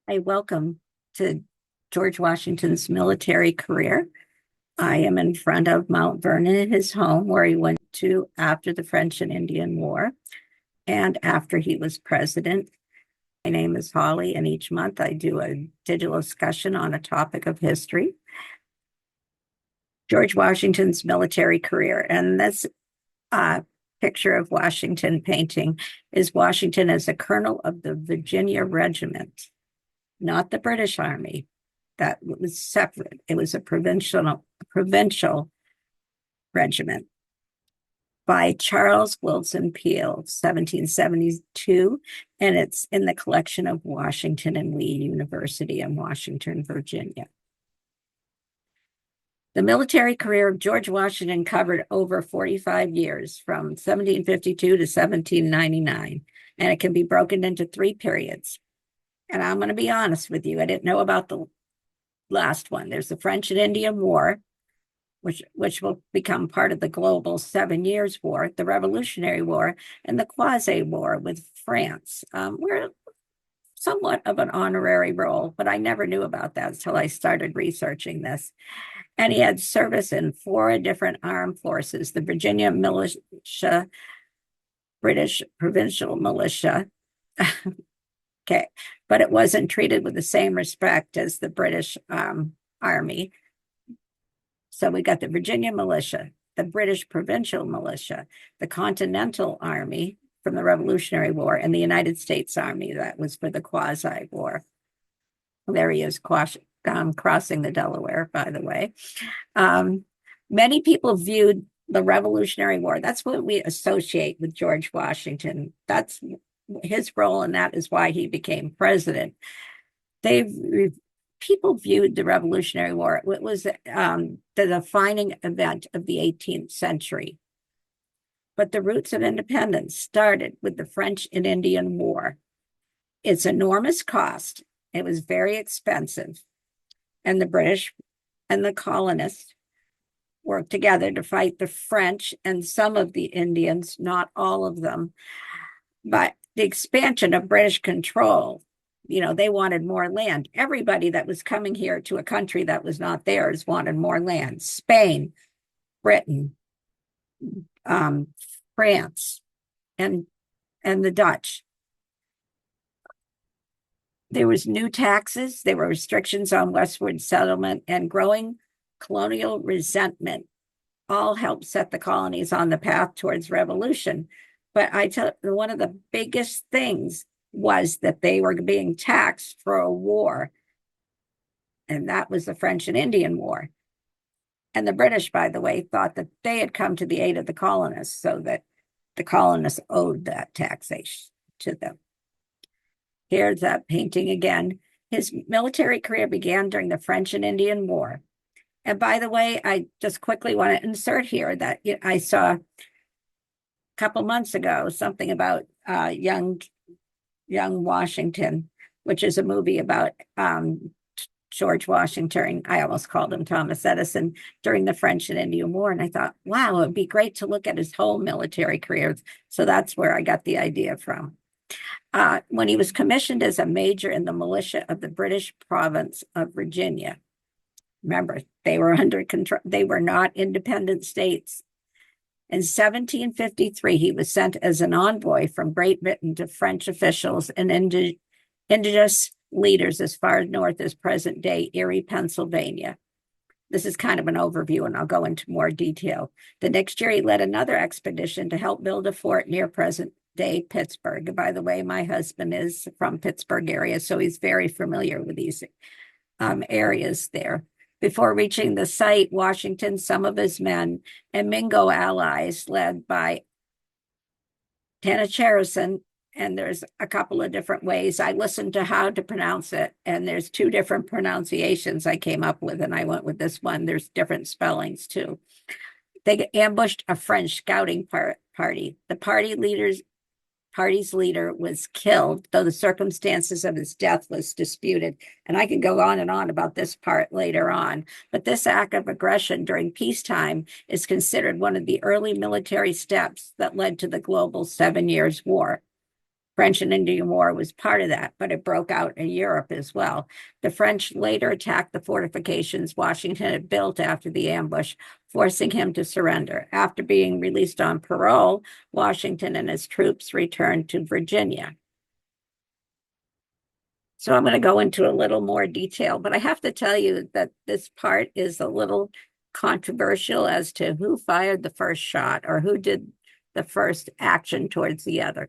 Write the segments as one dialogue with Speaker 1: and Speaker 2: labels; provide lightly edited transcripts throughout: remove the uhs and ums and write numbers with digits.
Speaker 1: Hi, welcome to George Washington's military career. I am in front of Mount Vernon, his home, where he went to after the French and Indian War and after he was president. My name is Holly, and each month I do a digital discussion on a topic of history. George Washington's military career. And this uh, picture of Washington painting is Washington as a colonel of the Virginia Regiment, not the British Army. That was separate. It was a provincial regiment by Charles Wilson Peel, 1772, and it's in the collection of Washington and Lee University in Washington, Virginia. The military career of George Washington covered over 45 years, from 1752 to 1799, and it can be broken into three periods. And I'm going to be honest with you, I didn't know about the last one. There's the French and Indian War, which will become part of the global 7 Years' War, the Revolutionary War, and the Quasi-War with France. We're somewhat of an honorary role, but I never knew about that until I started researching this. And he had service in four different armed forces: the Virginia militia, British provincial militia. Okay, but it wasn't treated with the same respect as the British Army. So we got the Virginia militia, the British provincial militia, the Continental Army from the Revolutionary War, and the United States Army. That was for the Quasi-War. There he is crossing the Delaware, by the way. Many people viewed the Revolutionary War. That's what we associate with George Washington. That's his role, and that is why he became president. People viewed the Revolutionary War. It was the defining event of the 18th century. But the roots of independence started with the French and Indian War. Its enormous cost. It was very expensive. And the British and the colonists worked together to fight the French and some of the Indians, not all of them. But the expansion of British control, they wanted more land. Everybody that was coming here to a country that was not theirs wanted more land. Spain, Britain, France, and the Dutch. There was new taxes, there were restrictions on westward settlement, and growing colonial resentment all helped set the colonies on the path towards revolution. But I tell you, one of the biggest things was that they were being taxed for a war, and that was the French and Indian War. And the British, by the way, thought that they had come to the aid of the colonists, so that the colonists owed that taxation to them. Here's that painting again. His military career began during the French and Indian War. And by the way, I just quickly want to insert here that I saw a couple months ago something about young Washington, which is a movie about George Washington. I almost called him Thomas Edison during the French and Indian War. And I thought, wow, it'd be great to look at his whole military career. So that's where I got the idea from. When he was commissioned as a major in the militia of the British province of Virginia. Remember, they were under control. They were not independent states. In 1753, he was sent as an envoy from Great Britain to French officials and indigenous leaders as far north as present-day Erie, Pennsylvania. This is kind of an overview, and I'll go into more detail. The next year, he led another expedition to help build a fort near present-day Pittsburgh. By the way, my husband is from Pittsburgh area, so he's very familiar with these areas there. Before reaching the site, Washington, some of his men, and Mingo allies led by Tanacharison, and there's a couple of different ways. I listened to how to pronounce it, and there's two different pronunciations I came up with, and I went with this one. There's different spellings too. They ambushed a French scouting party. The party's leader was killed, though the circumstances of his death was disputed. And I can go on and on about this part later on. But this act of aggression during peacetime is considered one of the early military steps that led to the global 7 Years' War. French and Indian War was part of that, but it broke out in Europe as well. The French later attacked the fortifications Washington had built after the ambush, forcing him to surrender. After being released on parole, Washington and his troops returned to Virginia. So I'm going to go into a little more detail, but I have to tell you that this part is a little controversial as to who fired the first shot or who did the first action towards the other.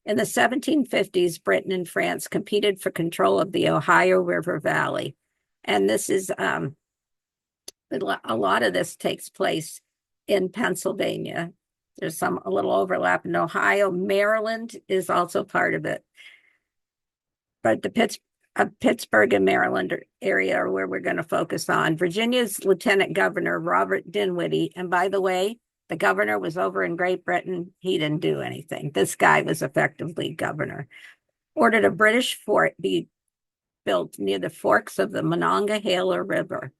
Speaker 1: In the 1750s, Britain and France competed for control of the Ohio River Valley. And this is, a lot of this takes place in Pennsylvania. There's a little overlap in Ohio. Maryland is also part of it. But the Pittsburgh and Maryland area are where we're going to focus on. Virginia's Lieutenant Governor, Robert Dinwiddie, and by the way, the governor was over in Great Britain. He didn't do anything. This guy was effectively governor. Ordered a British fort be built near the forks of the Monongahela River.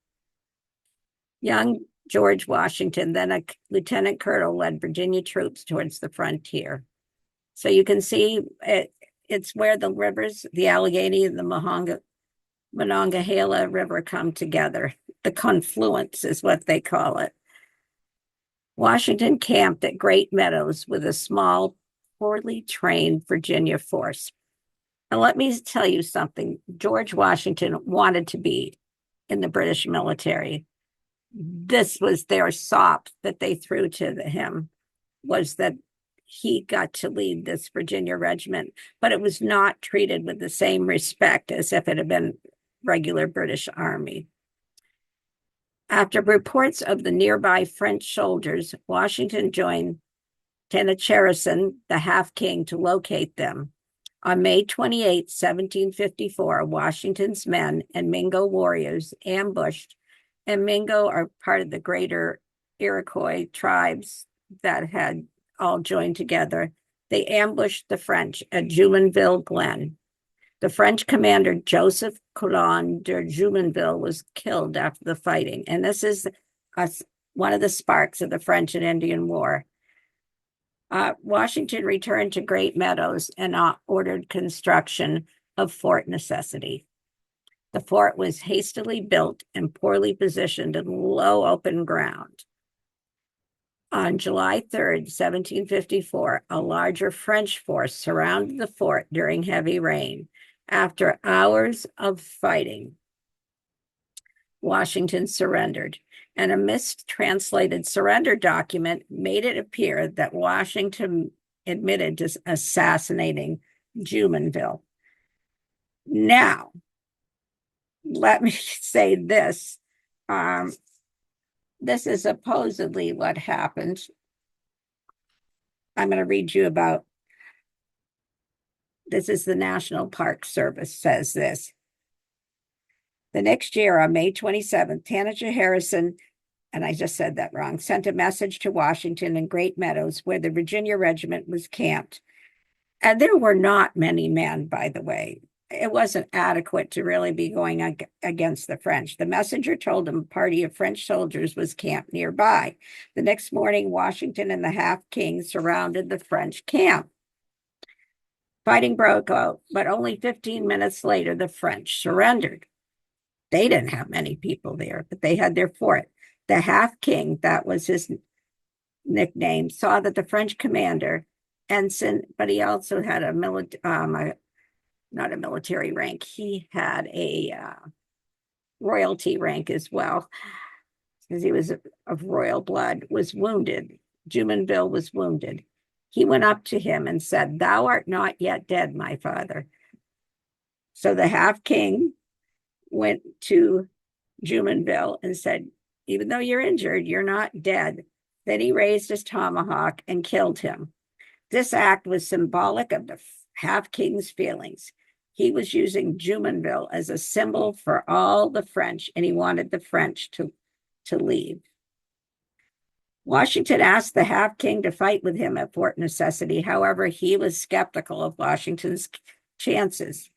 Speaker 1: Young George Washington, then a lieutenant colonel, led Virginia troops towards the frontier. So you can see it's where the rivers, the Allegheny and the Monongahela River come together. The confluence is what they call it. Washington camped at Great Meadows with a small, poorly trained Virginia force. And let me tell you something. George Washington wanted to be in the British military. This was their sop that they threw to him, was that he got to lead this Virginia regiment, but it was not treated with the same respect as if it had been regular British Army. After reports of the nearby French soldiers, Washington joined Tenacharason, the half-king, to locate them. On May 28, 1754, Washington's men and Mingo warriors ambushed, and Mingo are part of the greater Iroquois tribes that had all joined together. They ambushed the French at Jumonville Glen. The French commander, Joseph Coulon de Jumonville, was killed after the fighting. And this is one of the sparks of the French and Indian War. Washington returned to Great Meadows and ordered construction of Fort Necessity. The fort was hastily built and poorly positioned in low open ground. On July 3rd, 1754, a larger French force surrounded the fort during heavy rain. After hours of fighting, Washington surrendered, and a mistranslated surrender document made it appear that Washington admitted to assassinating Jumonville. Now, let me say this. This is supposedly what happened. I'm going to read you about. This is the National Park Service says this. The next year, on May 27th, Tanager Harrison, and I just said that wrong, sent a message to Washington in Great Meadows, where the Virginia regiment was camped. And there were not many men, by the way. It wasn't adequate to really be going against the French. The messenger told him a party of French soldiers was camped nearby. The next morning, Washington and the half-king surrounded the French camp. Fighting broke out, but only 15 minutes later, the French surrendered. They didn't have many people there, but they had their fort. The half-king, that was his nickname, saw that the French commander, ensign, but he also had not a military rank. He had a royalty rank as well, because he was of royal blood, was wounded. Jumonville was wounded. He went up to him and said, "Thou art not yet dead, my father." So the half-king went to Jumonville and said, "Even though you're injured, you're not dead." Then he raised his tomahawk and killed him. This act was symbolic of the half-king's feelings. He was using Jumonville as a symbol for all the French, and he wanted the French to leave. Washington asked the half-king to fight with him at Fort Necessity. However, he was skeptical of Washington's chances.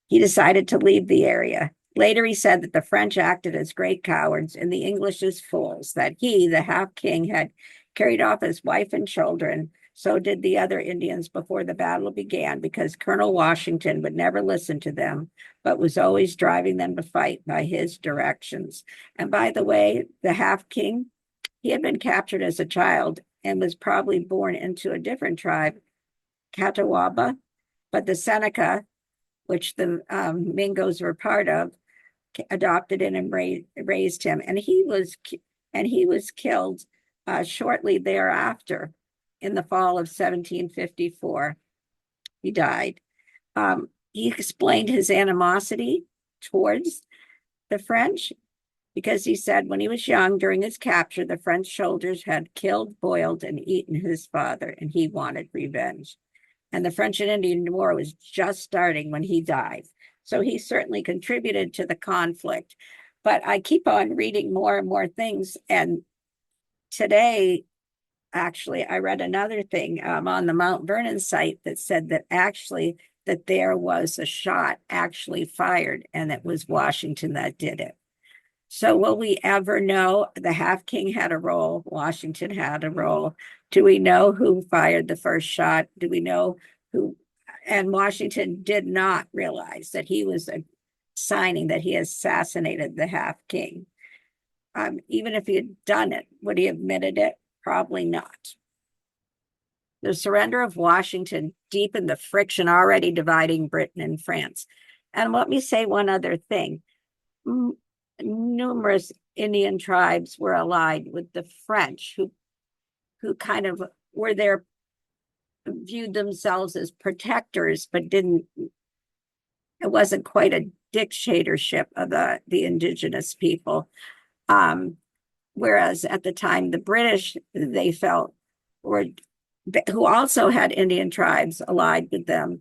Speaker 1: He decided to leave the area. Later, he said that the French acted as great cowards and the English as fools, that he, the half-king, had carried off his wife and children, So did the other Indians before the battle began, because Colonel Washington would never listen to them, but was always driving them to fight by his directions. And by the way, the Half King, he had been captured as a child and was probably born into a different tribe, Catawba, but the Seneca, which the Mingos were part of, adopted him and raised him, and he was killed shortly thereafter in the fall of 1754. He died. He explained his animosity towards the French because he said when he was young, during his capture, the French soldiers had killed, boiled, and eaten his father, and he wanted revenge. And the French and Indian War was just starting when he died. So he certainly contributed to the conflict. But I keep on reading more and more things. And today, actually, I read another thing on the Mount Vernon site that said that actually that there was a shot actually fired, and it was Washington that did it. So will we ever know? The Half King had a role, Washington had a role. Do we know who fired the first shot? Do we know who? And Washington did not realize that he was signing that he assassinated the Half King. Even if he had done it, would he have admitted it? Probably not. The surrender of Washington deepened the friction already dividing Britain and France. And let me say one other thing. Numerous Indian tribes were allied with the French, who kind of were there, viewed themselves as protectors, but didn't. It wasn't quite a dictatorship of the indigenous people. Whereas at the time, the British, they felt, who also had Indian tribes allied with them,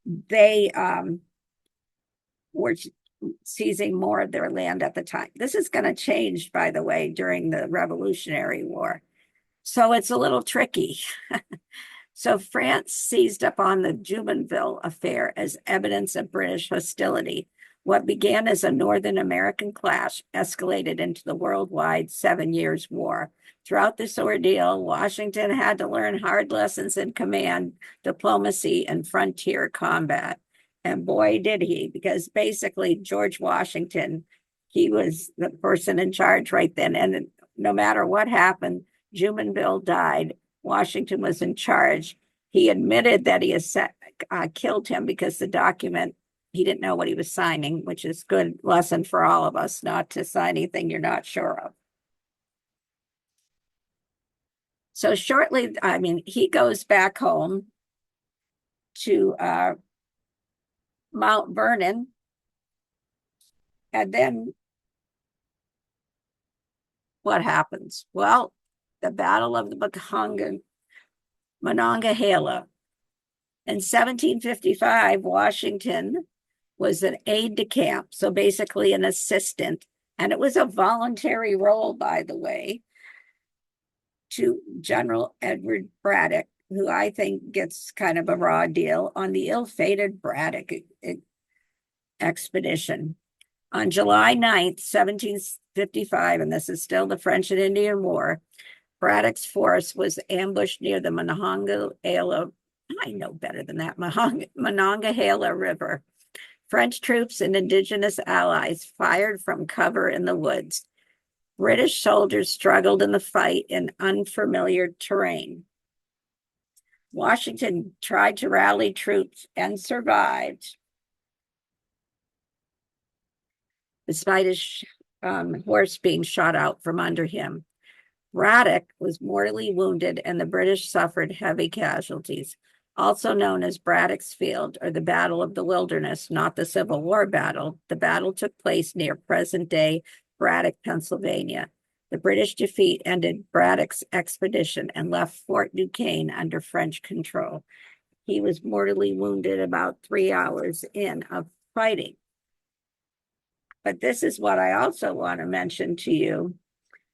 Speaker 1: they were seizing more of their land at the time. This is going to change, by the way, during the Revolutionary War. So it's a little tricky. So France seized upon the Jumonville affair as evidence of British hostility. What began as a Northern American clash escalated into the worldwide 7 Years' War. Throughout this ordeal, Washington had to learn hard lessons in command, diplomacy, and frontier combat. And boy, did he, because basically George Washington, he was the person in charge right then. And no matter what happened, Jumonville died. Washington was in charge. He admitted that he killed him because the document, he didn't know what he was signing, which is a good lesson for all of us, not to sign anything you're not sure of. So shortly, he goes back home to Mount Vernon, and then what happens? Well, the Battle of the Monongahela. In 1755, Washington was an aide-de-camp, so basically an assistant, and it was a voluntary role, by the way, to General Edward Braddock, who I think gets kind of a raw deal on the ill-fated Braddock expedition. On July 9th, 1755, and this is still the French and Indian War, Braddock's force was ambushed near the Monongahela, I know better than that, Monongahela River. French troops and indigenous allies fired from cover in the woods. British soldiers struggled in the fight in unfamiliar terrain. Washington tried to rally troops and survived, despite his horse being shot out from under him. Braddock was mortally wounded, and the British suffered heavy casualties. Also known as Braddock's Field, or the Battle of the Wilderness, not the Civil War battle. The battle took place near present-day Braddock, Pennsylvania. The British defeat ended Braddock's expedition and left Fort Duquesne under French control. He was mortally wounded about 3 hours in of fighting. But this is what I also want to mention to you,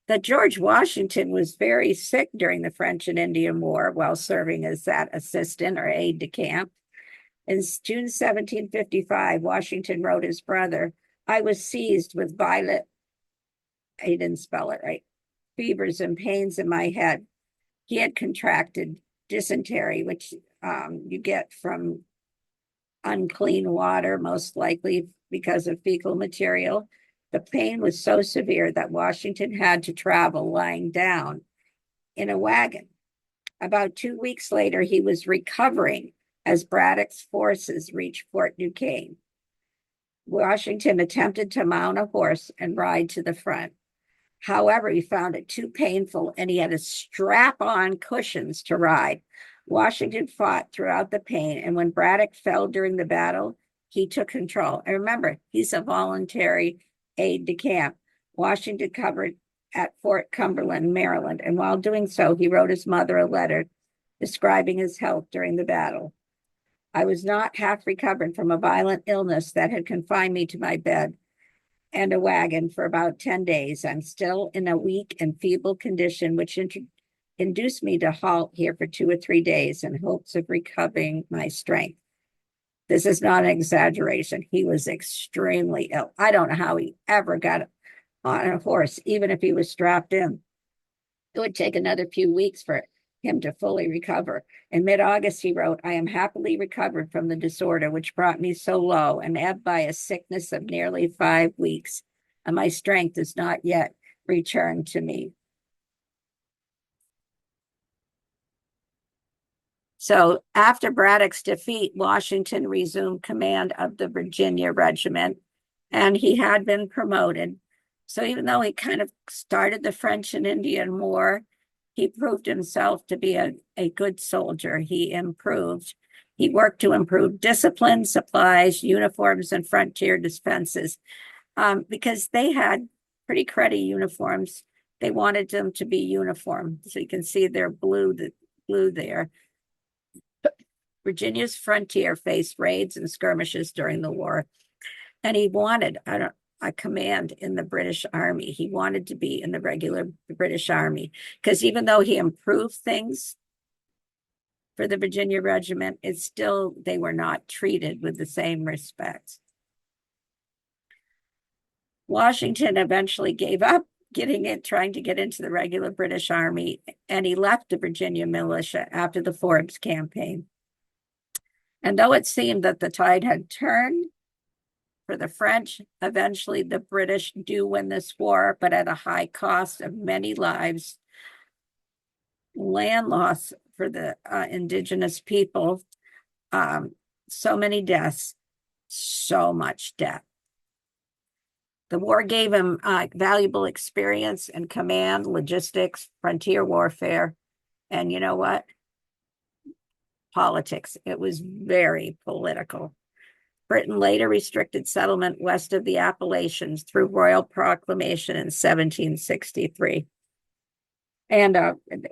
Speaker 1: that George Washington was very sick during the French and Indian War while serving as that assistant or aide-de-camp. In June 1755, Washington wrote his brother, "I was seized with violent," he didn't spell it right, "fevers and pains in my head." He had contracted dysentery, which you get from unclean water, most likely because of fecal material. The pain was so severe that Washington had to travel lying down in a wagon. About 2 weeks later, he was recovering as Braddock's forces reached Fort Duquesne. Washington attempted to mount a horse and ride to the front. However, he found it too painful and he had to strap on cushions to ride. Washington fought throughout the pain, and when Braddock fell during the battle, he took control. And remember, he's a voluntary aide de camp. Washington covered at Fort Cumberland, Maryland, and while doing so, he wrote his mother a letter describing his health during the battle. I was not half recovered from a violent illness that had confined me to my bed and a wagon for about 10 days. I'm still in a weak and feeble condition, which induced me to halt here for 2 or 3 days in hopes of recovering my strength. This is not an exaggeration. He was extremely ill. I don't know how he ever got on a horse, even if he was strapped in. It would take another few weeks for him to fully recover. In mid-August, he wrote, I am happily recovered from the disorder which brought me so low and ebbed by a sickness of nearly 5 weeks, and my strength is not yet returned to me. So after Braddock's defeat, Washington resumed command of the Virginia Regiment, and he had been promoted. So even though he kind of started the French and Indian War, he proved himself to be a good soldier. He worked to improve discipline, supplies, uniforms, and frontier defenses because they had pretty cruddy uniforms. They wanted them to be uniform. So you can see their blue there. Virginia's frontier faced raids and skirmishes during the war, and he wanted a command in the British Army. He wanted to be in the regular British Army because even though he improved things for the Virginia Regiment, they were not treated with the same respect. Washington eventually gave up trying to get into the regular British Army, and he left the Virginia militia after the Forbes campaign. And though it seemed that the tide had turned for the French, eventually the British do win this war, but at a high cost of many lives, land loss for the indigenous people, so many deaths, so much death. The war gave him valuable experience in command, logistics, frontier warfare, and you know what? Politics. It was very political. Britain later restricted settlement west of the Appalachians through royal proclamation in 1763. And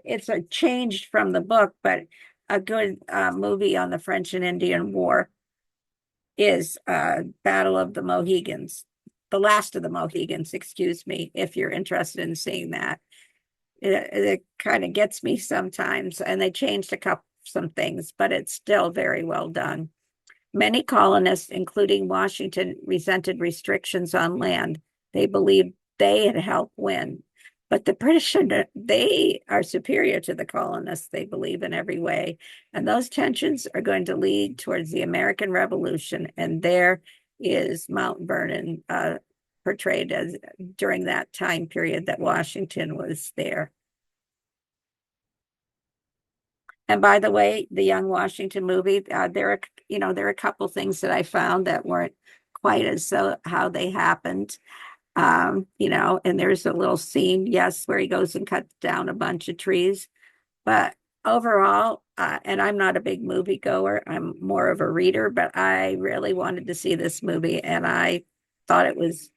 Speaker 1: it's a change from the book, but a good movie on the French and Indian War is Battle of the Mohegans, the Last of the Mohegans, excuse me, if you're interested in seeing that. It kind of gets me sometimes, and they changed some things, but it's still very well done. Many colonists, including Washington, resented restrictions on land. They believed they had helped win. But the British, they are superior to the colonists, they believe, in every way. And those tensions are going to lead towards the American Revolution. And there is Mount Vernon portrayed as during that time period that Washington was there. And by the way, the Young Washington movie, there are a couple things that I found that weren't quite as how they happened. And there's a little scene, yes, where he goes and cuts down a bunch of trees. But overall, and I'm not a big movie goer, I'm more of a reader, but I really wanted to see this movie, and I thought it was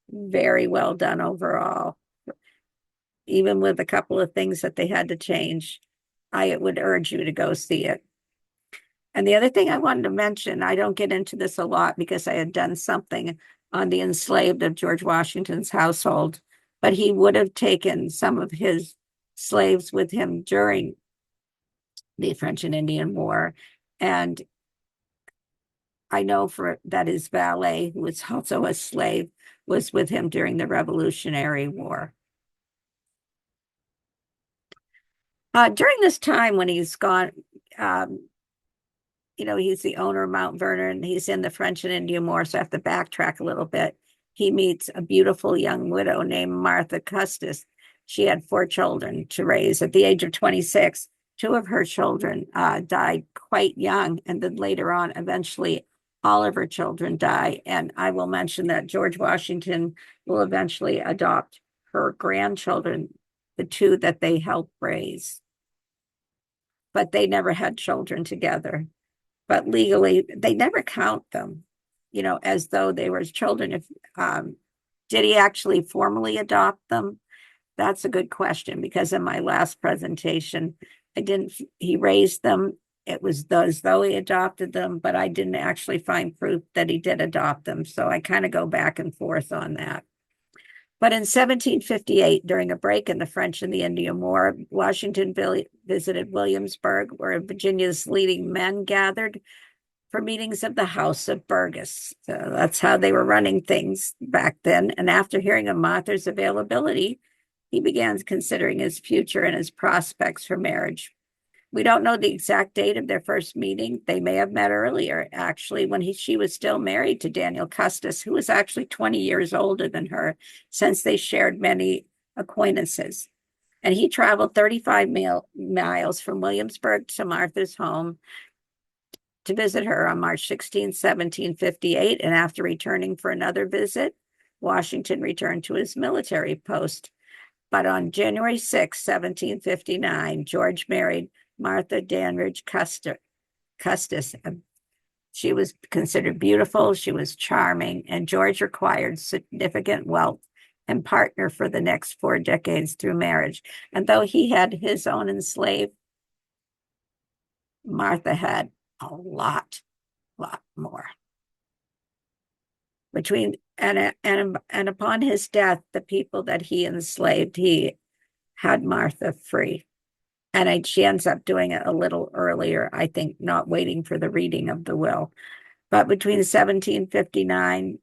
Speaker 1: very well done overall. Even with a couple of things that they had to change, I would urge you to go see it. And the other thing I wanted to mention, I don't get into this a lot because I had done something on the enslaved of George Washington's household, but he would have taken some of his slaves with him during the French and Indian War. And I know that his valet, who was also a slave, was with him during the Revolutionary War. During this time when he's gone, um, he's the owner of Mount Vernon. He's in the French and Indian War, so I have to backtrack a little bit. He meets a beautiful young widow named Martha Custis. She had 4 children to raise. At the age of 26, 2 of her children died quite young, and then later on, eventually, all of her children die. And I will mention that George Washington will eventually adopt her grandchildren, the 2 that they helped raise, but they never had children together. But legally, they never count them, as though they were his children. If did he actually formally adopt them? That's a good question, because in my last presentation, I didn't. He raised them. It was as though he adopted them, but I didn't actually find proof that he did adopt them. So I kind of go back and forth on that. But in 1758, during a break in the French and the Indian War, Washington visited Williamsburg, where Virginia's leading men gathered for meetings of the House of Burgess. So that's how they were running things back then. And after hearing of Martha's availability, he began considering his future and his prospects for marriage. We don't know the exact date of their first meeting. They may have met earlier, actually, when she was still married to Daniel Custis, who was actually 20 years older than her, since they shared many acquaintances. And he traveled 35 miles from Williamsburg to Martha's home to visit her on March 16, 1758. And after returning for another visit, Washington returned to his military post. But on January 6, 1759, George married Martha Dandridge Custis. She was considered beautiful, she was charming, and George required significant wealth and partner for the next 4 decades through marriage. And though he had his own enslaved, Martha had a lot more. And upon his death, the people that he enslaved, he had Martha free. And she ends up doing it a little earlier, I think, not waiting for the reading of the will. But between 1759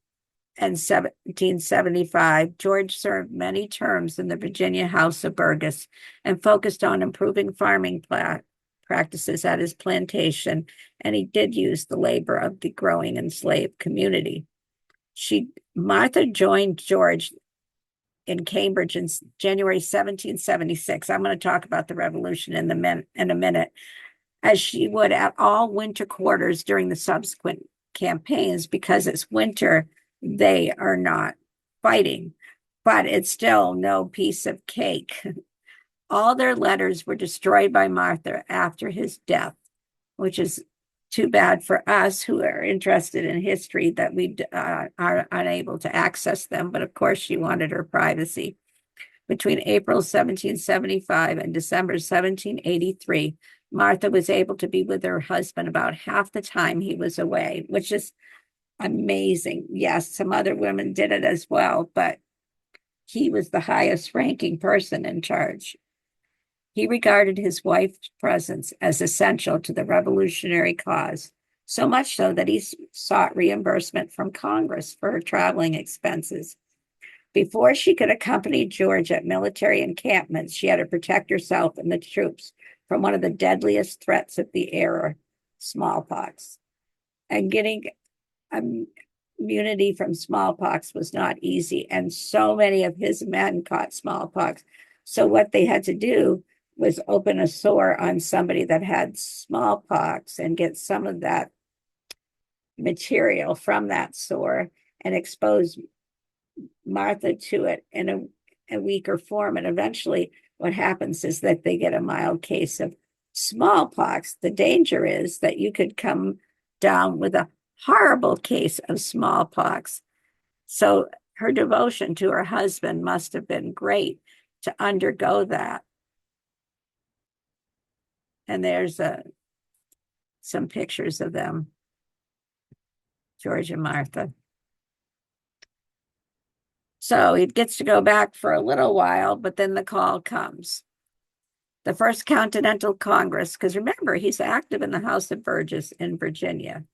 Speaker 1: and 1775, George served many terms in the Virginia House of Burgess and focused on improving farming practices at his plantation, and he did use the labor of the growing enslaved community. Martha joined George in Cambridge in January 1776. I'm going to talk about the Revolution in a minute, as she would at all winter quarters during the subsequent campaigns, because it's winter, they are not fighting, but it's still no piece of cake. All their letters were destroyed by Martha after his death, which is too bad for us who are interested in history that we are unable to access them. But of course, she wanted her privacy. Between April 1775 and December 1783, Martha was able to be with her husband about half the time he was away, which is amazing. Yes, some other women did it as well, but he was the highest ranking person in charge. He regarded his wife's presence as essential to the revolutionary cause, so much so that he sought reimbursement from Congress for her traveling expenses. Before she could accompany George at military encampments, she had to protect herself and the troops from one of the deadliest threats of the era, smallpox. And getting immunity from smallpox was not easy, and so many of his men caught smallpox. So what they had to do was open a sore on somebody that had smallpox and get some of that material from that sore and expose Martha to it in a weaker form. And eventually what happens is that they get a mild case of smallpox. The danger is that you could come down with a horrible case of smallpox. So her devotion to her husband must have been great to undergo that. And there's some pictures of them, George and Martha. So he gets to go back for a little while, but then the call comes. The First Continental Congress, because remember, he's active in the House of Burgess in Virginia.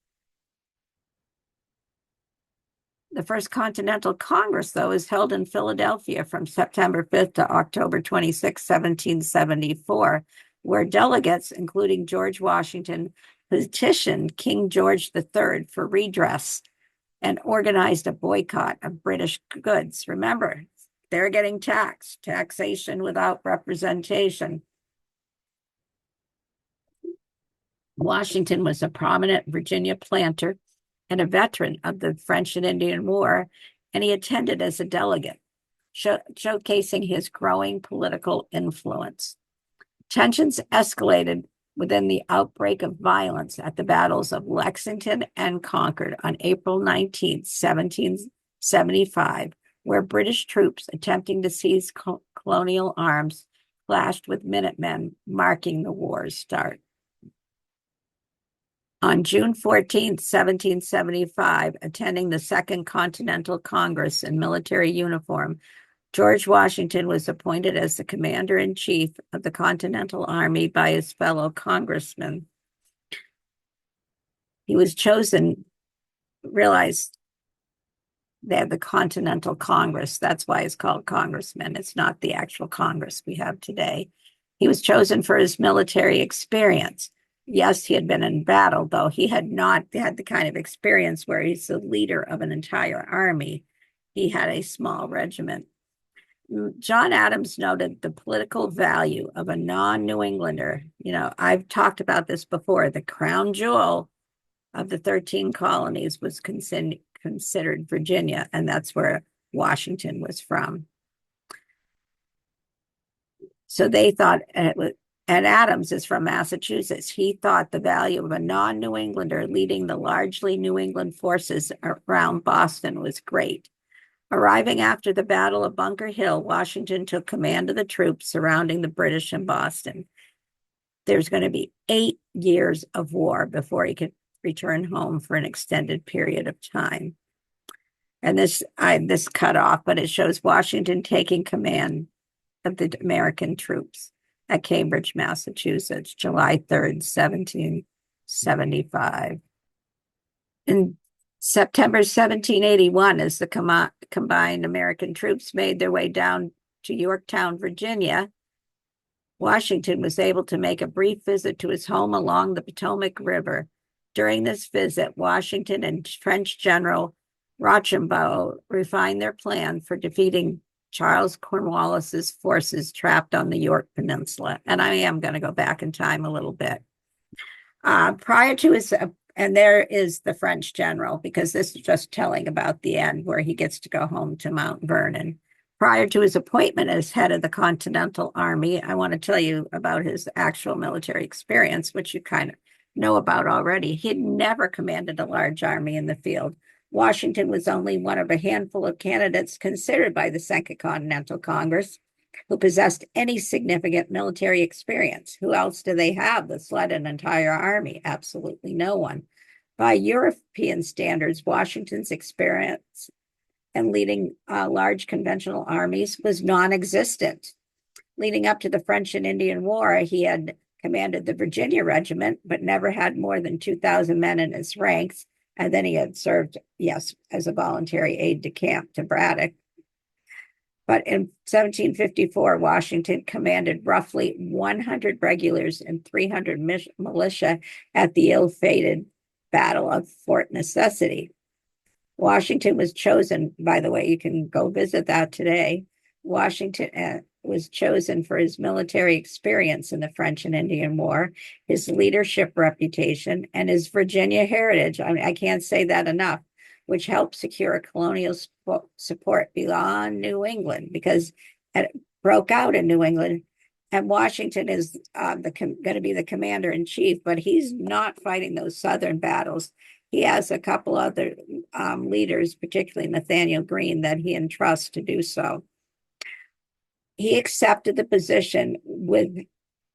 Speaker 1: The The first Continental Congress, though, is held in Philadelphia from September 5th to October 26, 1774, where delegates, including George Washington, petitioned King George III for redress and organized a boycott of British goods. Remember, they're getting taxed, taxation without representation. Washington was a prominent Virginia planter and a veteran of the French and Indian War, and he attended as a delegate, showcasing his growing political influence. Tensions escalated within the outbreak of violence at the battles of Lexington and Concord on April 19, 1775, where British troops attempting to seize colonial arms clashed with Minutemen, marking the war's start. On June 14, 1775, attending the Second Continental Congress in military uniform, George Washington was appointed as the commander-in-chief of the Continental Army by his fellow congressmen. He was chosen, realize they had the Continental Congress. That's why it's called congressman. It's not the actual Congress we have today. He was chosen for his military experience. Yes, he had been in battle, though he had not had the kind of experience where he's the leader of an entire army. He had a small regiment. John Adams noted the political value of a non-New Englander. You know, I've talked about this before. The crown jewel of the 13 colonies was considered Virginia, and that's where Washington was from. So they thought, and Adams is from Massachusetts. He thought the value of a non-New Englander leading the largely New England forces around Boston was great. Arriving after the Battle of Bunker Hill, Washington took command of the troops surrounding the British in Boston. There's going to be 8 years of war before he could return home for an extended period of time. And this cut off, but it shows Washington taking command of the American troops at Cambridge, Massachusetts, July 3rd, 1775. In September 1781, as the combined American troops made their way down to Yorktown, Virginia, Washington was able to make a brief visit to his home along the Potomac River. During this visit, Washington and French General Rochambeau refined their plan for defeating Charles Cornwallis's forces trapped on the York Peninsula. And I am going to go back in time a little bit. Prior to his, and there is the French general, because this is just telling about the end where he gets to go home to Mount Vernon. Prior to his appointment as head of the Continental Army, I want to tell you about his actual military experience, which you kind of know about already. He had never commanded a large army in the field. Washington was only one of a handful of candidates considered by the Second Continental Congress who possessed any significant military experience. Who else do they have that's led an entire army? Absolutely no one. By European standards, Washington's experience in leading large conventional armies was non-existent. Leading up to the French and Indian War, he had commanded the Virginia Regiment, but never had more than 2,000 men in his ranks. And then he had served, yes, as a voluntary aide-de-camp to Braddock. But in 1754, Washington commanded roughly 100 regulars and 300 militia at the ill-fated Battle of Fort Necessity. Washington was chosen, by the way, you can go visit that today. Washington was chosen for his military experience in the French and Indian War, his leadership reputation, and his Virginia heritage. I mean, I can't say that enough, which helped secure colonial support beyond New England, because it broke out in New England. And Washington is going to be the commander-in-chief, but he's not fighting those southern battles. He has a couple other leaders, particularly Nathaniel Greene, that he entrusts to do so. He accepted the position with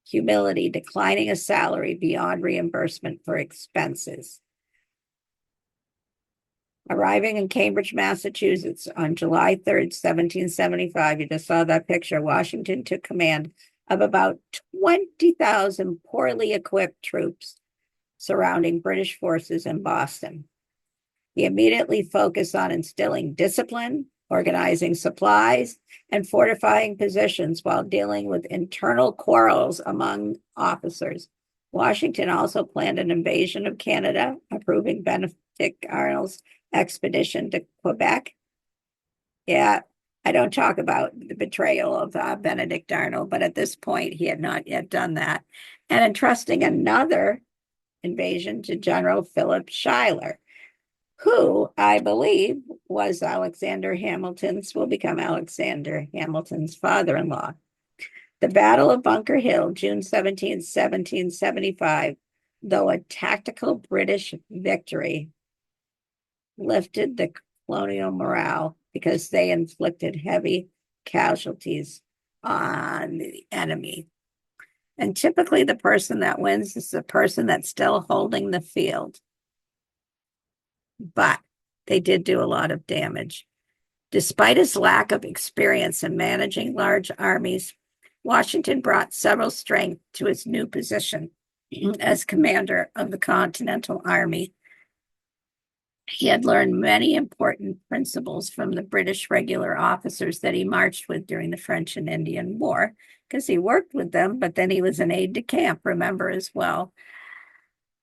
Speaker 1: humility, declining a salary beyond reimbursement for expenses. Arriving in Cambridge, Massachusetts on July 3rd, 1775, you just saw that picture, Washington took command of about 20,000 poorly equipped troops surrounding British forces in Boston. He immediately focused on instilling discipline, organizing supplies, and fortifying positions while dealing with internal quarrels among officers. Washington also planned an invasion of Canada, approving Benedict Arnold's expedition to Quebec. Yeah, I don't talk about the betrayal of Benedict Arnold, but at this point, he had not yet done that. And entrusting another invasion to General Philip Schuyler, who I believe was will become Alexander Hamilton's father-in-law. The Battle of Bunker Hill, June 17, 1775, though a tactical British victory, lifted the colonial morale because they inflicted heavy casualties on the enemy. And typically the person that wins is the person that's still holding the field. But they did do a lot of damage. Despite his lack of experience in managing large armies, Washington brought several strengths to his new position as commander of the Continental Army. He had learned many important principles from the British regular officers that he marched with during the French and Indian War, because he worked with them, but then he was an aide de camp, remember, as well.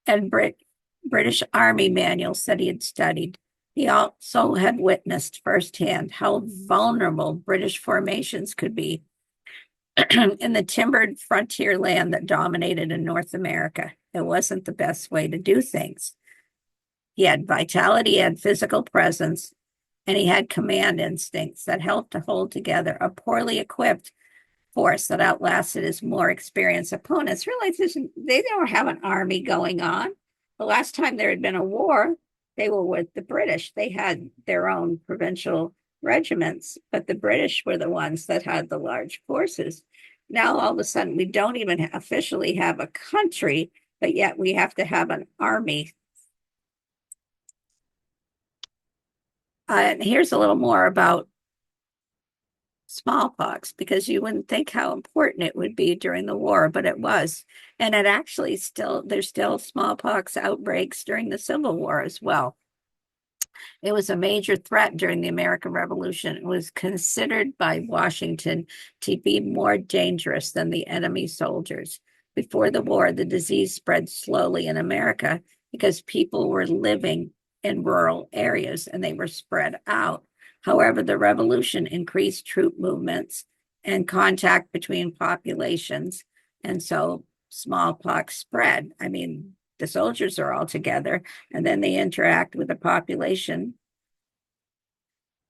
Speaker 1: And British Army manuals that he had studied. He also had witnessed firsthand how vulnerable British formations could be in the timbered frontier land that dominated in North America. It wasn't the best way to do things. He had vitality, he had physical presence, and he had command instincts that helped to hold together a poorly equipped force that outlasted his more experienced opponents. Realize they don't have an army going on. The last time there had been a war, they were with the British. They had their own provincial regiments, but the British were the ones that had the large forces. Now, all of a sudden, we don't even officially have a country, but yet we have to have an army. And here's a little more about smallpox, because you wouldn't think how important it would be during the war, but it was. And it actually there's still smallpox outbreaks during the Civil War as well. It was a major threat during the American Revolution. It was considered by Washington to be more dangerous than the enemy soldiers. Before the war, the disease spread slowly in America because people were living in rural areas and they were spread out. However, the revolution increased troop movements and contact between populations, and so smallpox spread. I mean, the soldiers are all together, and then they interact with the population.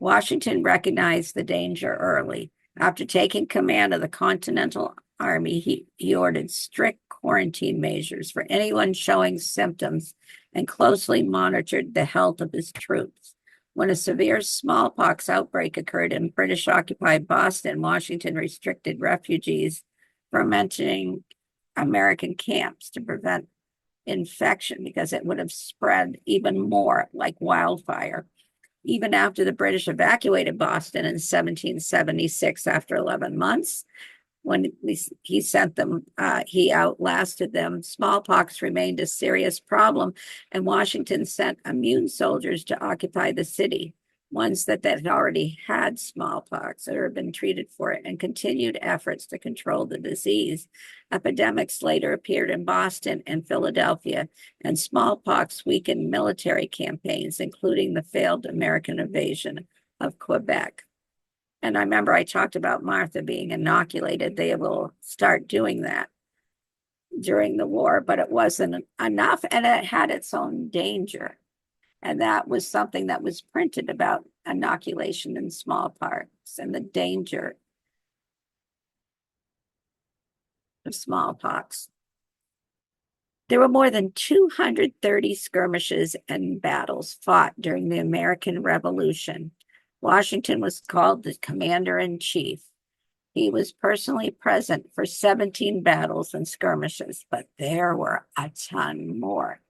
Speaker 1: Washington recognized the danger early. After taking command of the Continental Army, he ordered strict quarantine measures for anyone showing symptoms and closely monitored the health of his troops. When a severe smallpox outbreak occurred in British-occupied Boston, Washington restricted refugees from entering American camps to prevent infection because it would have spread even more like wildfire. Even after the British evacuated Boston in 1776, after 11 months, when he sent them, he outlasted them. Smallpox remained a serious problem, and Washington sent immune soldiers to occupy the city, ones that had already had smallpox or had been treated for it, and continued efforts to control the disease. Epidemics later appeared in Boston and Philadelphia, and smallpox weakened military campaigns, including the failed American invasion of Quebec. And I remember I talked about Martha being inoculated. They will start doing that during the war, but it wasn't enough, and it had its own danger. And that was something that was printed about inoculation in smallpox and the danger of smallpox. There were more than 230 skirmishes and battles fought during the American Revolution. Washington was called the commander-in-chief. He was personally present for 17 battles and skirmishes, but there were a ton more.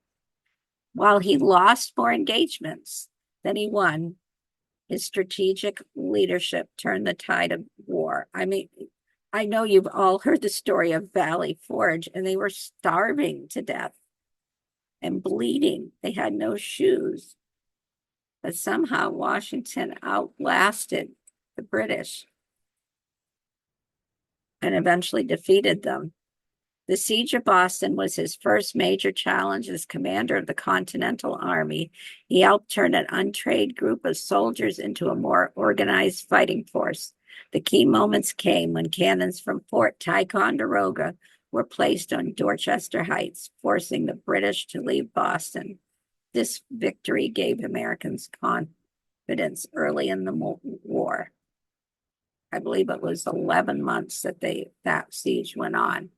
Speaker 1: While he lost more engagements than he won, his strategic leadership turned the tide of war. I mean, I know you've all heard the story of Valley Forge, and they were starving to death and bleeding. They had no shoes. but somehow Washington outlasted the British and eventually defeated them. The siege of Boston was his first major challenge as commander of the Continental Army. He helped turn an untrained group of soldiers into a more organized fighting force. The key moments came when cannons from Fort Ticonderoga were placed on Dorchester Heights, forcing the British to leave Boston. This victory gave Americans confidence early in the war. I believe it was 11 months that siege went on.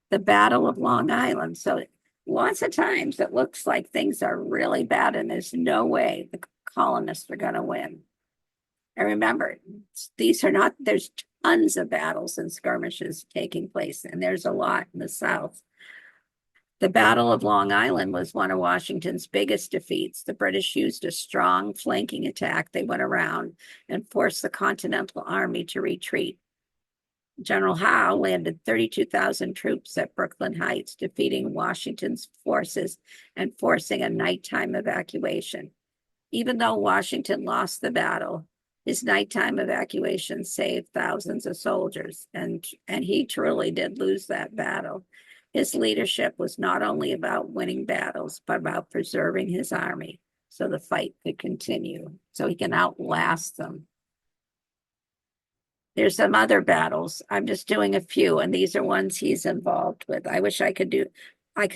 Speaker 1: The Battle of Long Island. So lots of times it looks like things are really bad and there's no way the colonists are going to win. And remember, there's tons of battles and skirmishes taking place, and there's a lot in the South. The Battle of Long Island was one of Washington's biggest defeats. The British used a strong flanking attack. They went around and forced the Continental Army to retreat. General Howe landed 32,000 troops at Brooklyn Heights, defeating Washington's forces and forcing a nighttime evacuation. Even though Washington lost the battle, his nighttime evacuation saved thousands of soldiers, and he truly did lose that battle. His leadership was not only about winning battles, but about preserving his army so the fight could continue, so he can outlast them. There's some other battles. I'm just doing a few, and these are ones he's involved with. I wish I could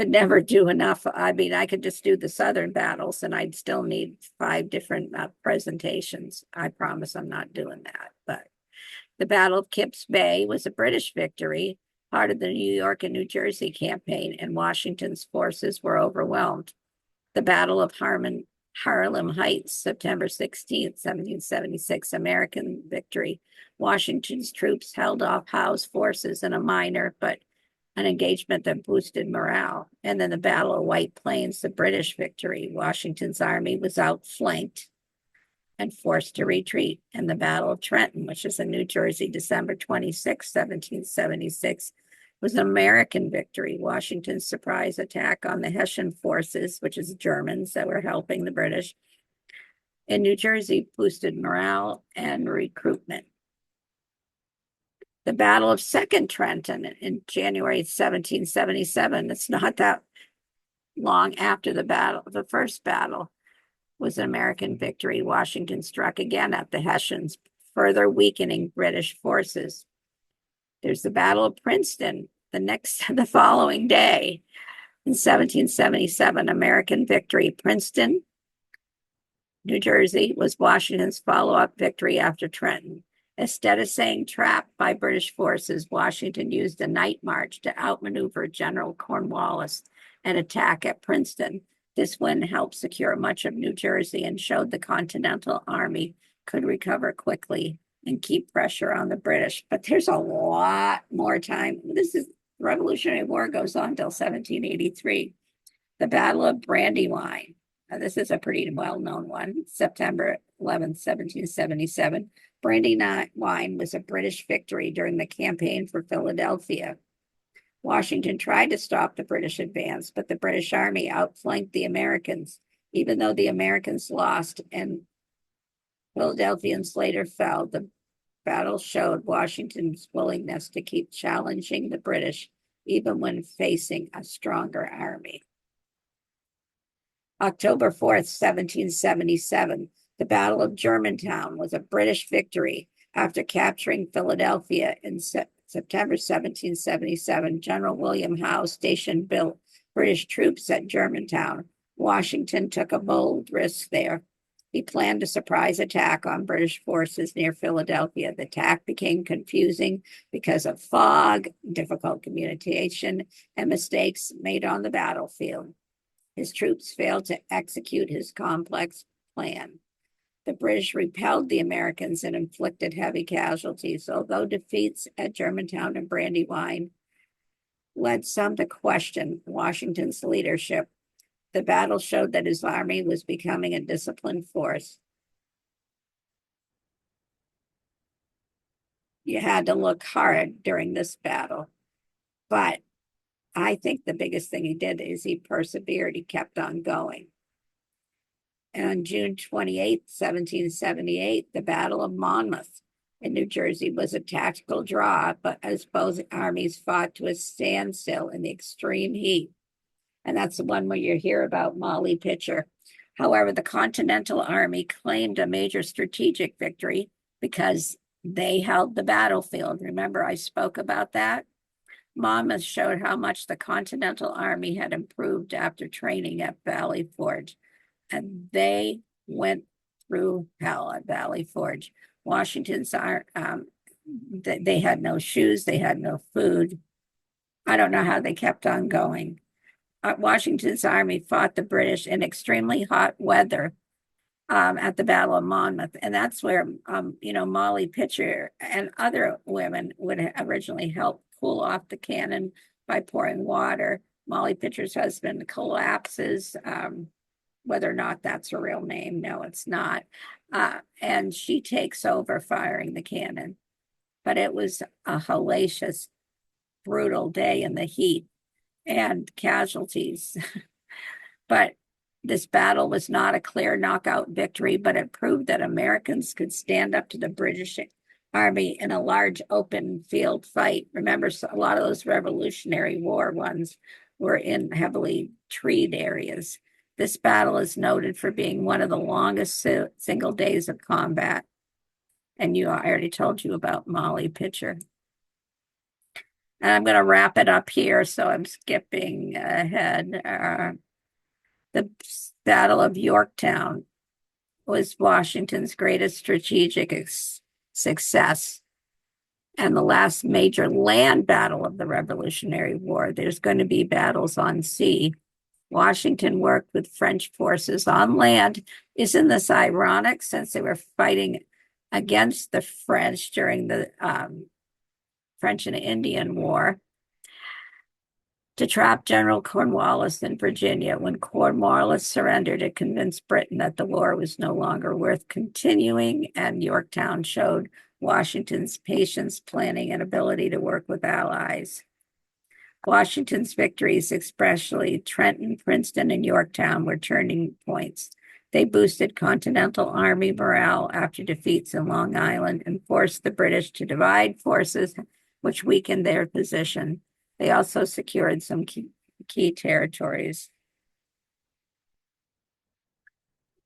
Speaker 1: never do enough. I mean, I could just do the Southern battles, and I'd still need 5 different presentations. I promise I'm not doing that. But the Battle of Kips Bay was a British victory, part of the New York and New Jersey campaign, and Washington's forces were overwhelmed. The Battle of Harlem Heights, September 16th, 1776, American victory. Washington's troops held off Howe's forces in a minor, but an engagement that boosted morale. And then the Battle of White Plains, the British victory. Washington's army was outflanked and forced to retreat. And the Battle of Trenton, which is in New Jersey, December 26, 1776, was an American victory. Washington's surprise attack on the Hessian forces, which is Germans that were helping the British in New Jersey, boosted morale and recruitment. The Battle of Second Trenton in January 1777, it's not that long after the first battle, was an American victory. Washington struck again at the Hessians, further weakening British forces. There's the Battle of Princeton, the following day in 1777, American victory. Princeton, New Jersey, was Washington's follow-up victory after Trenton. Instead of saying trapped by British forces, Washington used a night march to outmaneuver General Cornwallis and attack at Princeton. This win helped secure much of New Jersey and showed the Continental Army could recover quickly and keep pressure on the British. But there's a lot more time. The Revolutionary War goes on until 1783. The Battle of Brandywine. Now, this is a pretty well-known one. September 11th, 1777. Brandywine was a British victory during the campaign for Philadelphia. Washington tried to stop the British advance, but the British army outflanked the Americans. Even though the Americans lost and Philadelphians later fell, the battle showed Washington's willingness to keep challenging the British, even when facing a stronger army. October 4th, 1777, the Battle of Germantown was a British victory. After capturing Philadelphia in September 1777, General William Howe stationed British troops at Germantown. Washington took a bold risk there. He planned a surprise attack on British forces near Philadelphia. The attack became confusing because of fog, difficult communication, and mistakes made on the battlefield. His troops failed to execute his complex plan. The British repelled the Americans and inflicted heavy casualties. Although defeats at Germantown and Brandywine led some to question Washington's leadership, the battle showed that his army was becoming a disciplined force. You had to look hard during this battle, but I think the biggest thing he did is he persevered. He kept on going. on June 28th, 1778, the Battle of Monmouth in New Jersey was a tactical draw, but as both armies fought to a standstill in the extreme heat. And that's the one where you hear about Molly Pitcher. However, the Continental Army claimed a major strategic victory because they held the battlefield. Remember, I spoke about that? Monmouth showed how much the Continental Army had improved after training at Valley Forge, and they went through hell at Valley Forge. Washington's they had no shoes, they had no food. I don't know how they kept on going. Washington's army fought the British in extremely hot weather at the Battle of Monmouth, and that's where Molly Pitcher and other women would originally help cool off the cannon by pouring water. Molly Pitcher's husband collapses. Whether or not that's her real name, no, it's not. And she takes over firing the cannon. But it was a hellacious, brutal day in the heat and casualties. But this battle was not a clear knockout victory, but it proved that Americans could stand up to the British Army in a large open field fight. Remember, a lot of those Revolutionary War ones were in heavily treed areas. This battle is noted for being one of the longest single days of combat. And I already told you about Molly Pitcher. And I'm going to wrap it up here, so I'm skipping ahead. The Battle of Yorktown was Washington's greatest strategic success and the last major land battle of the Revolutionary War. There's going to be battles on sea. Washington worked with French forces on land. Isn't this ironic, since they were fighting against the French during the French and Indian War, to trap General Cornwallis in Virginia. When Cornwallis surrendered, it convinced Britain that the war was no longer worth continuing, and Yorktown showed Washington's patience, planning, and ability to work with allies. Washington's victories, especially Trenton, Princeton, and Yorktown, were turning points. They boosted Continental Army morale after defeats in Long Island and forced the British to divide forces, which weakened their position. They also secured some key territories.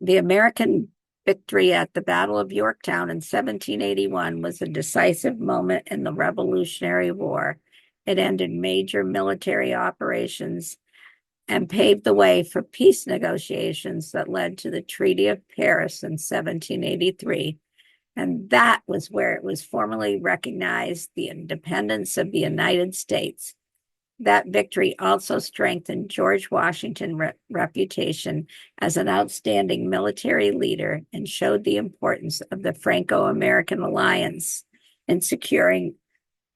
Speaker 1: The American victory at the Battle of Yorktown in 1781 was a decisive moment in the Revolutionary War. It ended major military operations and paved the way for peace negotiations that led to the Treaty of Paris in 1783. And that was where it was formally recognized the independence of the United States. That victory also strengthened George Washington's reputation as an outstanding military leader and showed the importance of the Franco-American alliance in securing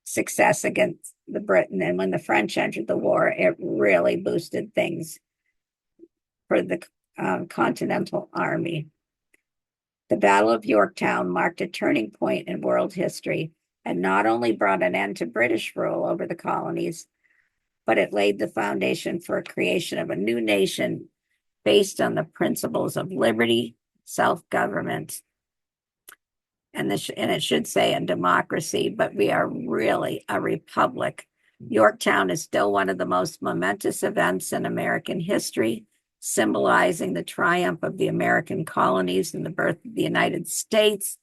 Speaker 1: success against the Britain. And when the French entered the war, it really boosted things for the Continental Army. The Battle of Yorktown marked a turning point in world history and not only brought an end to British rule over the colonies, but it laid the foundation for a creation of a new nation based on the principles of liberty, self-government, and it should say in democracy, but we are really a republic. Yorktown is still one of the most momentous events in American history, symbolizing the triumph of the American colonies and the birth of the United States.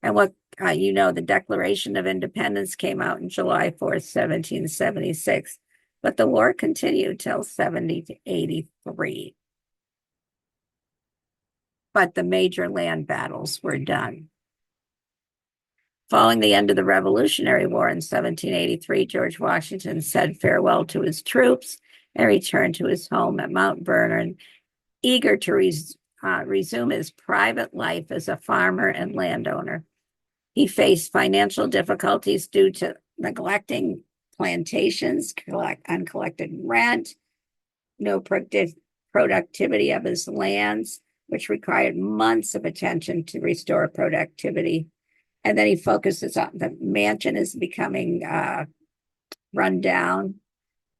Speaker 1: And the Declaration of Independence came out on July 4th, 1776, but the war continued till 1783. But the major land battles were done. Following the end of the Revolutionary War in 1783, George Washington said farewell to his troops and returned to his home at Mount Vernon, eager to resume his private life as a farmer and landowner. He faced financial difficulties due to neglecting plantations, uncollected rent, no productivity of his lands, which required months of attention to restore productivity. And then he focuses on the mansion is becoming run down.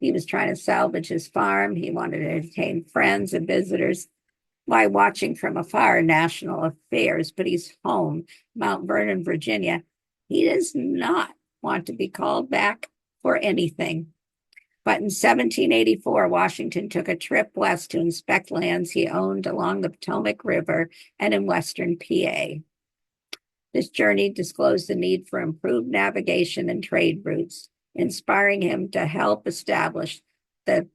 Speaker 1: He was trying to salvage his farm. He wanted to entertain friends and visitors. why watching from afar national affairs, but he's home, Mount Vernon, Virginia. He does not want to be called back for anything. But in 1784, Washington took a trip west to inspect lands he owned along the Potomac River and in western PA. This journey disclosed the need for improved navigation and trade routes, inspiring him to help establish the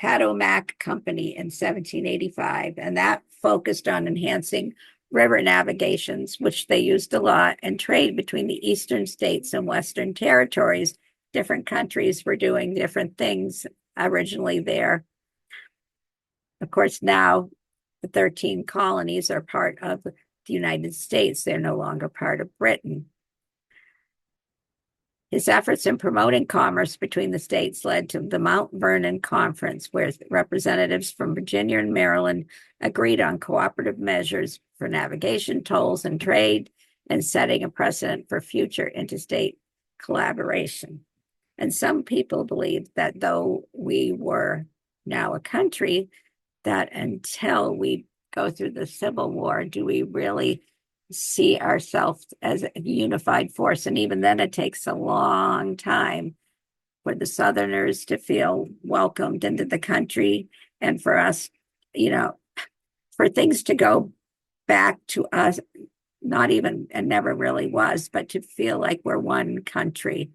Speaker 1: Potomac Company in 1785, and that focused on enhancing river navigations, which they used a lot, and trade between the eastern states and western territories. Different countries were doing different things originally there. Of course, now the 13 colonies are part of the United States. They're no longer part of Britain. His efforts in promoting commerce between the states led to the Mount Vernon Conference, where representatives from Virginia and Maryland agreed on cooperative measures for navigation, tolls, and trade, and setting a precedent for future interstate collaboration. And some people believe that though we were now a country, that until we go through the Civil War, do we really see ourselves as a unified force? And even then, it takes a long time for the Southerners to feel welcomed into the country, and for us, for things to go back to us, not even, and never really was, but to feel like we're one country.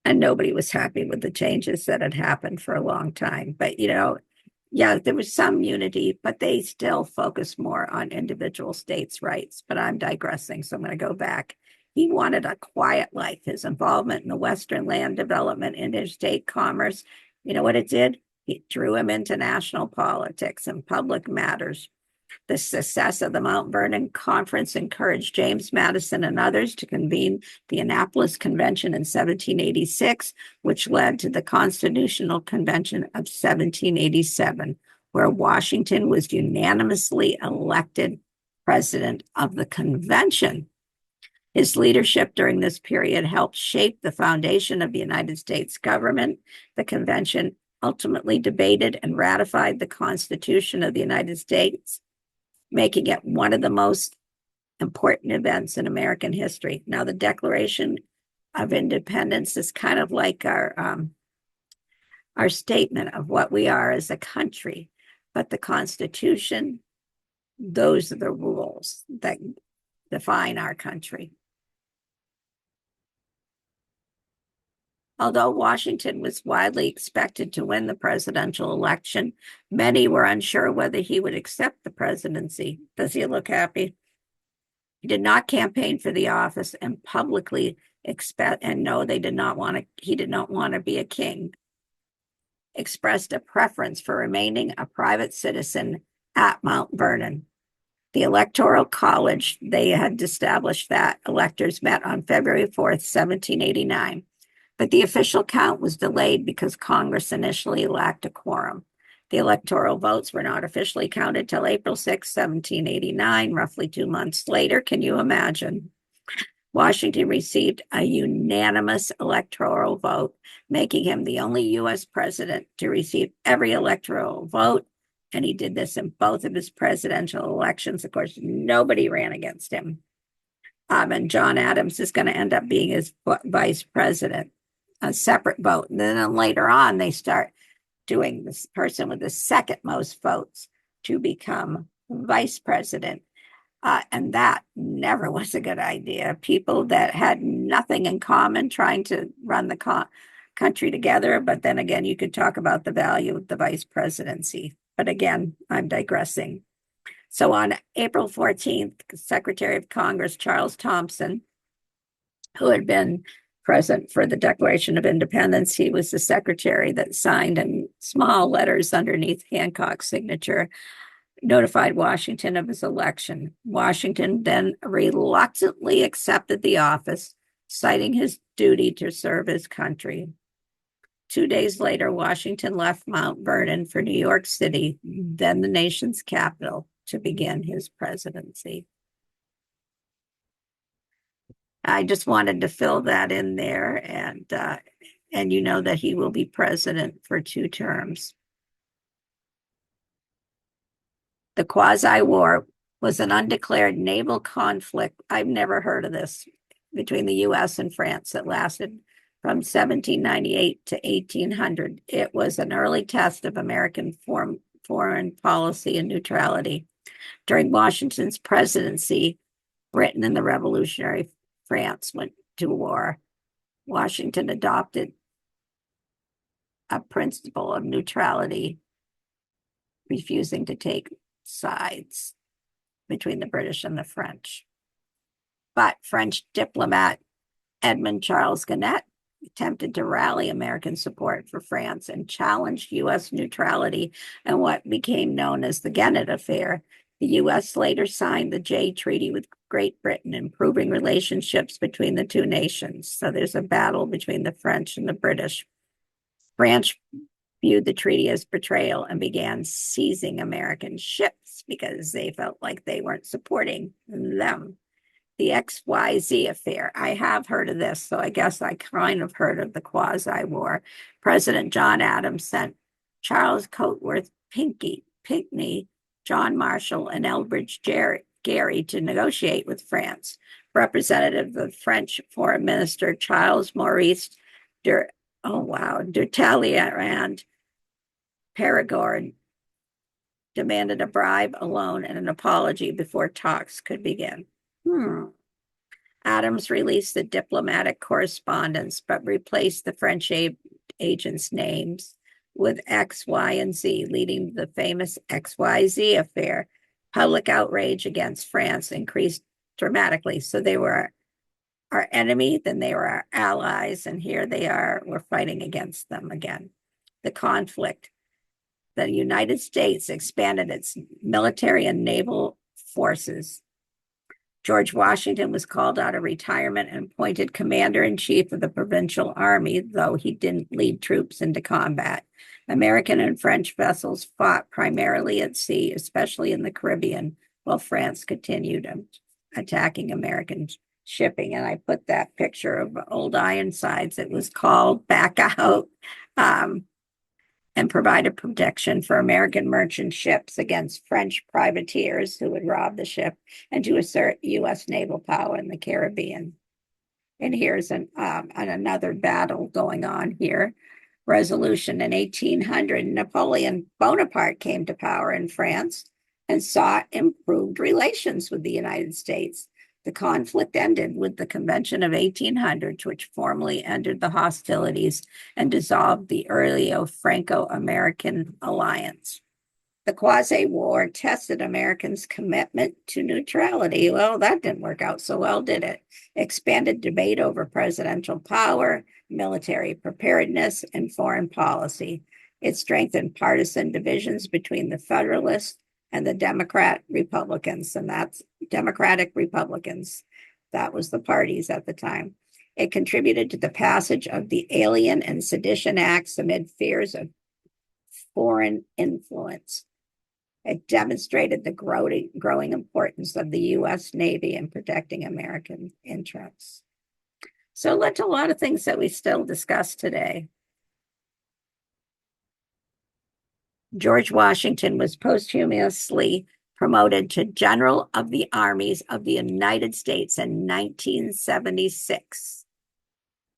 Speaker 1: And nobody was happy with the changes that had happened for a long time. But, yeah, there was some unity, but they still focused more on individual states' rights. But I'm digressing, so I'm going to go back. He wanted a quiet life. His involvement in the Western land development, interstate commerce, you know what it did? It drew him into national politics and public matters. The success of the Mount Vernon Conference encouraged James Madison and others to convene the Annapolis Convention in 1786, which led to the Constitutional Convention of 1787, where Washington was unanimously elected president of the convention. His leadership during this period helped shape the foundation of the United States government. The convention ultimately debated and ratified the Constitution of the United States, making it one of the most important events in American history. Now, the Declaration of Independence is kind of like our statement of what we are as a country, but the Constitution, those are the rules that define our country. Although Washington was widely expected to win the presidential election, many were unsure whether he would accept the presidency. Does he look happy? He did not campaign for the office and publicly he did not want to be a king. Expressed a preference for remaining a private citizen at Mount Vernon. The Electoral College, they had established that electors met on February 4th, 1789. But the official count was delayed because Congress initially lacked a quorum. The electoral votes were not officially counted till April 6, 1789, roughly 2 months later. Can you imagine? Washington received a unanimous electoral vote, making him the only U.S. president to receive every electoral vote. And he did this in both of his presidential elections. Of course, nobody ran against him. And John Adams is going to end up being his vice president. A separate vote. And then later on, they start doing this person with the second most votes to become vice president. And that never was a good idea. People that had nothing in common trying to run the country together. But then again, you could talk about the value of the vice presidency. But again, I'm digressing. So on April 14th, Secretary of Congress Charles Thompson, who had been present for the Declaration of Independence, he was the secretary that signed in small letters underneath Hancock's signature, notified Washington of his election. Washington then reluctantly accepted the office, citing his duty to serve his country. 2 days later, Washington left Mount Vernon for New York City, then the nation's capital, to begin his presidency. I just wanted to fill that in there. And and you know that he will be president for 2 terms. The quasi-war was an undeclared naval conflict. I've never heard of this, between the U.S. and France that lasted from 1798 to 1800. It was an early test of American foreign policy and neutrality. During Washington's presidency, Britain and the Revolutionary France went to war. Washington adopted a principle of neutrality, refusing to take sides between the British and the French. But French diplomat Edmund Charles Gannett attempted to rally American support for France and challenged U.S. neutrality in what became known as the Gannett Affair. The U.S. later signed the Jay Treaty with Great Britain, improving relationships between the two nations. So there's a battle between the French and the British. France viewed the treaty as betrayal and began seizing American ships because they felt like they weren't supporting them. The XYZ affair. I have heard of this, so I guess I kind of heard of the quasi-war. President John Adams sent Charles Cotesworth Pinckney, John Marshall, and Elbridge Gerry to negotiate with France. Representative of French Foreign Minister Charles Maurice de Talleyrand Perigord demanded a bribe, a loan, and an apology before talks could begin. Adams released the diplomatic correspondence, but replaced the French agents' names with X, Y, and Z, leading to the famous XYZ affair. Public outrage against France increased dramatically. So they were our enemy, then they were our allies, and here they are, we're fighting against them again. The conflict. The United States expanded its military and naval forces. George Washington was called out of retirement and appointed commander-in-chief of the provincial army, though he didn't lead troops into combat. American and French vessels fought primarily at sea, especially in the Caribbean, while France continued attacking American shipping. And I put that picture of Old Ironsides. It was called back out and provided protection for American merchant ships against French privateers who would rob the ship, and to assert U.S. naval power in the Caribbean. And here's another battle going on here. Resolution in 1800, Napoleon Bonaparte came to power in France and sought improved relations with the United States. The conflict ended with the Convention of 1800, which formally ended the hostilities and dissolved the earlier Franco-American alliance. The quasi-war tested Americans' commitment to neutrality. Well, that didn't work out so well, did it? Expanded debate over presidential power, military preparedness, and foreign policy. It strengthened partisan divisions between the Federalists and the Democratic Republicans. That was the parties at the time. It contributed to the passage of the Alien and Sedition Acts amid fears of foreign influence. It demonstrated the growing importance of the U.S. Navy in protecting American interests. So it led to a lot of things that we still discuss today. George Washington was posthumously promoted to General of the Armies of the United States in 1976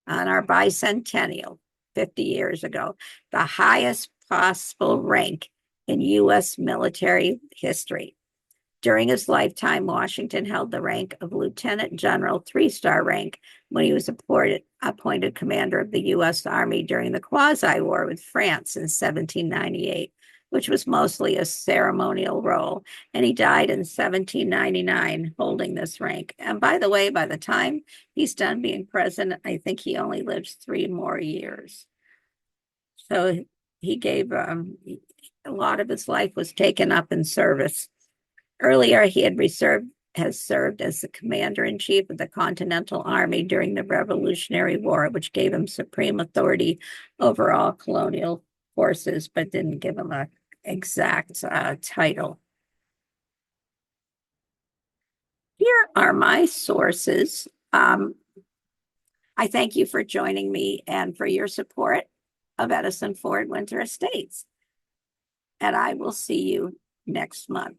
Speaker 1: on our bicentennial, 50 years ago, the highest possible rank in U.S. military history. During his lifetime, Washington held the rank of Lieutenant General, 3-star rank, when he was appointed commander of the U.S. Army during the quasi-war with France in 1798, which was mostly a ceremonial role, and he died in 1799 holding this rank. And by the way, by the time he's done being president, I think he only lives 3 more years. So he gave a lot of his life was taken up in service. Earlier, he has served as the commander-in-chief of the Continental Army during the Revolutionary War, which gave him supreme authority over all colonial forces, but didn't give him an exact title. Here are my sources. I thank you for joining me and for your support of Edison Ford Winter Estates. And I will see you next month.